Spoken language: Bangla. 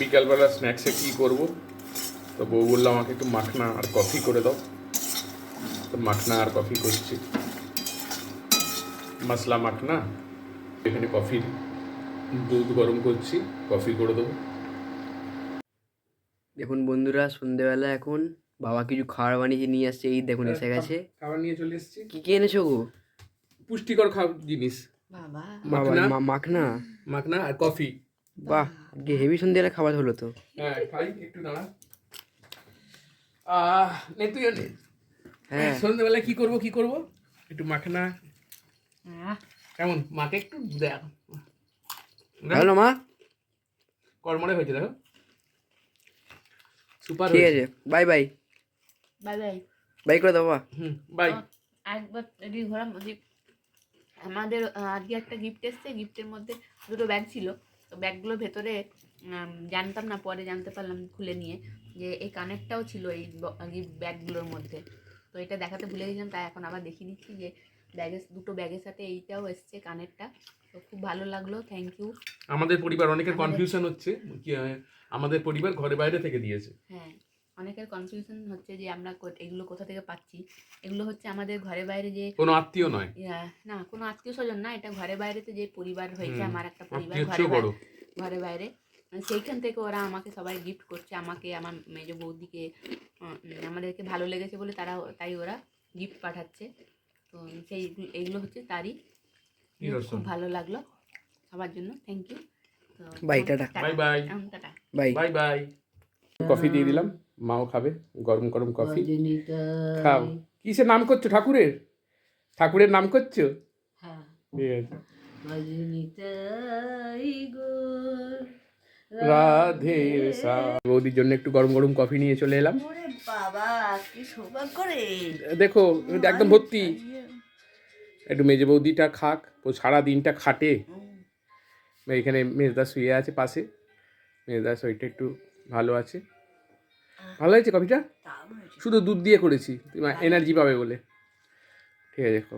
বিকালবেলা স্ন্যাক্সে কী করবো, তো বউ বললো আমাকে একটু মাখনা আর কফি করে দাও, তো মাখনা আর কফি করছি, মশলা মাখনা। এখানে কফির দুধ গরম করছি, কফি করে দেবো। দেখুন বন্ধুরা, সন্ধ্যেবেলা এখন বাবা কিছু খাবার বানিয়ে নিয়ে আসছে। এই দেখুন এসে গেছে। খাবার নিয়ে চলে এসেছি, কি কি এনেছো গো? পুষ্টিকর খাবার জিনিস, বাবা মাখনা মাখনা। মাখনা আর কফি। বাহ, আজকে হেভি সন্ধ্যেবেলা খাবার হলো তো। হ্যাঁ খাই, একটু দাঁড়া। নে তুই নে। হ্যাঁ, সন্ধ্যেবেলা কি করবো একটু মাখনা। কেমন মাকে একটু দেখ, ভালো মা। কর্মরে হয়েছে দেখো, সুপার ঠিক হয়েছে। আছে, bye bye. Bye bye. Bye করে দাও বাবা। বাই। একবার রেডি হলাম আমাদের আজকে একটা গিফট এসছে, গিফটের মধ্যে দুটো ব্যাগ ছিল। তো ব্যাগগুলোর ভেতরে জানতাম না, পরে জানতে পারলাম খুলে নিয়ে যে এই কানেরটাও ছিল এই ব্যাগগুলোর মধ্যে। তো এটা দেখাতে ভুলে গেছিলাম, তাই এখন আবার দেখিয়ে দিচ্ছি যে দুটো ব্যাগের সাথে এইটাও এসছে কানেরটা। তো খুব ভালো লাগলো, থ্যাংক ইউ। আমাদের পরিবার অনেকের কনফিউশন হচ্ছে কি, আমাদের পরিবার ঘরে বাইরে থেকে দিয়েছে। হ্যাঁ, অনেকের কনফিউশন হচ্ছে যে আমরা এগুলো কোথা থেকে পাচ্ছি। এগুলো হচ্ছে আমাদের ঘরে বাইরে যে কোনো আত্মীয় নয়, না কোনো আত্মীয় স্বজন না, এটা ঘরে বাইরেতে যে পরিবার হয়েছে, আমার একটা পরিবার আত্মীয় বড়। ঘরে বাইরে সেইখান থেকে ওরা আমাকে সবাই গিফট করছে, আমাকে আমার মেজ বৌদিকে। আমাদেরকে ভালো লেগেছে বলে তাই ওরা গিফট পাঠাচ্ছে। তো এইগুলো হচ্ছে তারই। খুব ভালো লাগলো সবার জন্য, থ্যাংক ইউ। তো bye, tata. Bye bye. Tata. Bye bye bye. Coffee দিয়ে দিলাম, মাও খাবে গরম গরম কফি। খাও। কিসের নাম করছো? ঠাকুরের? ঠাকুরের নাম করছো? হ্যাঁ, ঠিক আছে। রাধে সা। বৌদির জন্য একটু গরম গরম কফি নিয়ে চলে এলাম। বাবা কি সৌভাগ্য রে। দেখো এটা একদম ভর্তি। একটু মেজে বৌদিটা খাক, ও সারা দিনটা খাটে। এখানে মেজদা শুয়ে আছে পাশে, মেজদা শরীরটা একটু ভালো আছে। ভালো হয়েছে কফিটা, শুধু দুধ দিয়ে করেছি, এনার্জি পাবে বলে। ঠিক আছে, দেখো।